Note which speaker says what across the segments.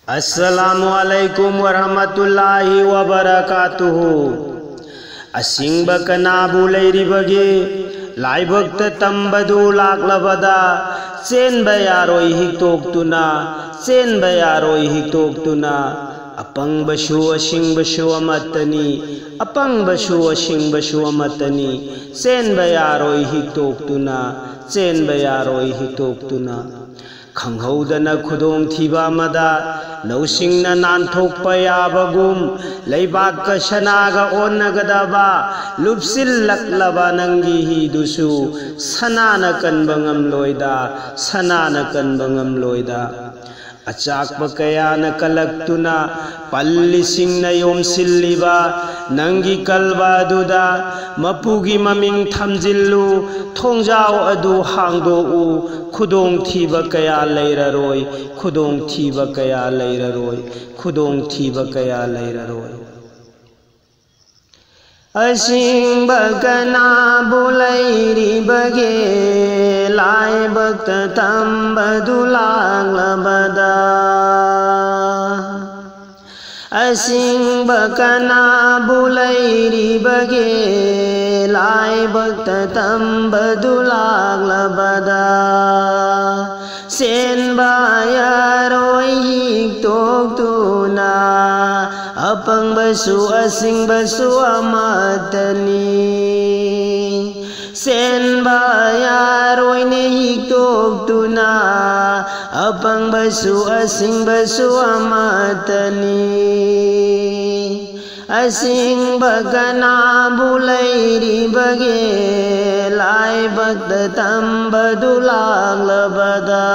Speaker 1: Assalamualaikum warahmatullahi wabarakatuh. Asingba kanabu leiribage laibakta tambadu laklabada senba yaroi hiktoktuna apangbashu asingbasu amatani senba yaroi hiktoktuna Khanghaudana khudong thiba mada nausingna nanthokpa yabagum leibak sanaga onnagadaba lupsillaklaba nangi hidusu sanana kanbangam loida achakpa kayana kalaktuna pallisingna yomsilliba nangi kalbaduda mapugi maming thamjillu thongjao adu hangdou khudong thiba kaya leiraroi Asingba kanabu leiribage laibakta tambadu laklabada Asingba kanabu leiribage laibakta tambadu laklabada senba yaroi hiktoktuna apangbasu asingbasu amatani senba yaroi ne hiktoktuna apangbasu asingbasu amatani Asingba kanabu leiribage laibakta tambadu laklabada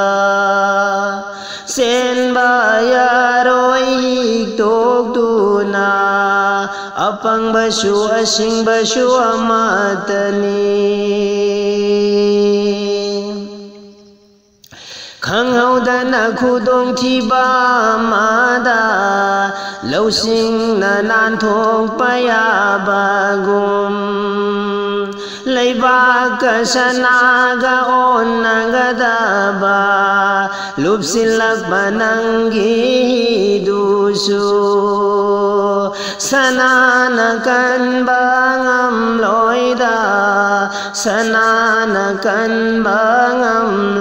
Speaker 1: senba yaroi hiktoktuna apangbasu asingbasu amatani Khanghaudana khudong thiba mada lausingna nanthokpa yabagum leibak sanaga onnagadaba lupsillakpa nangi hidusu sanana kanbangam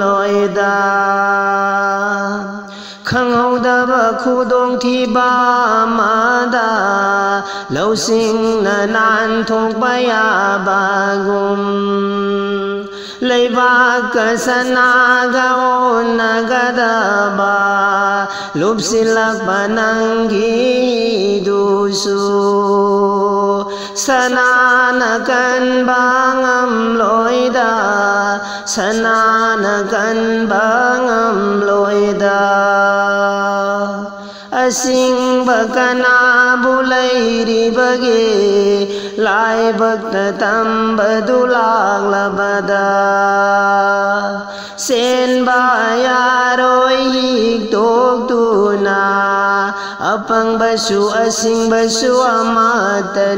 Speaker 1: loida Khanghaudaba khudong thiba mada lausingna nanthokpa yabagum leibak sanaga onnagadaba lupsillakpa nangi hidusu sanana kanbangam loida Asingba kanabu leiribage laibakta tambadu laklabada senba yaroi hiktoktuna apangbasu asingbasu amatani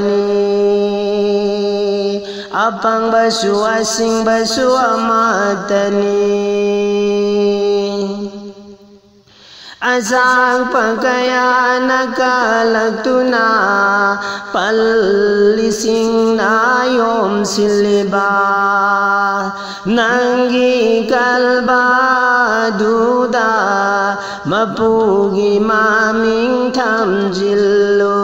Speaker 1: Azang pagkayana kalaktuna pallising na yomsilliba nangi kalba duda mapugi maming thamjillu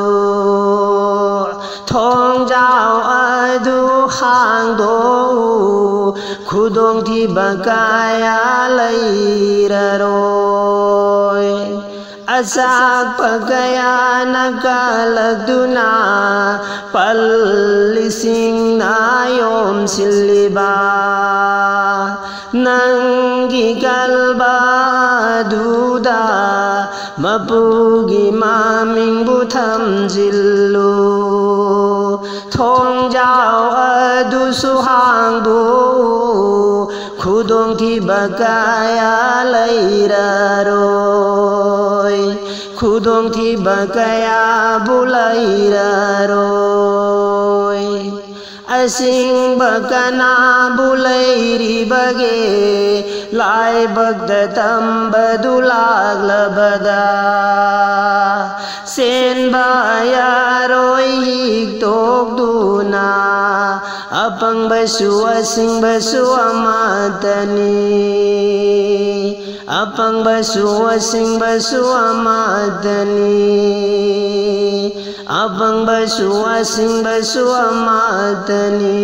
Speaker 1: thongjao adu hangdou khudong thiba kaya leiraroi Asak pagkayana kalagduna pallising na yomsilliba nangi kalba duda mapugi maming buthamjillu thongjao adu suhangdu khudong thiba kaya leiraroi khudong thiba kaya bulairaroi ꯑꯁꯤꯡꯕ ꯀꯅꯥꯕꯨ ꯂꯩꯔꯤꯕꯒꯦ ꯂꯥꯏꯕꯛꯇ ꯇꯝꯕꯗꯨ ꯂꯥꯛꯂꯕꯗ ꯆꯦꯟꯕ ꯌꯥꯔꯣꯏ ꯍꯤꯛꯇꯣꯛꯇꯨꯅ ꯑꯄꯪꯕꯁꯨ ꯑꯁꯤꯡꯕꯁꯨ ꯑꯃꯠꯇꯅꯤ ꯑꯄꯪꯕꯁꯨ ꯑꯁꯤꯡꯕꯁꯨ ꯑꯃꯠꯇꯅꯤ ꯑꯄꯪꯕꯁꯨ ꯑꯁꯤꯡꯕꯁꯨ ꯑꯃꯠꯇꯅꯤ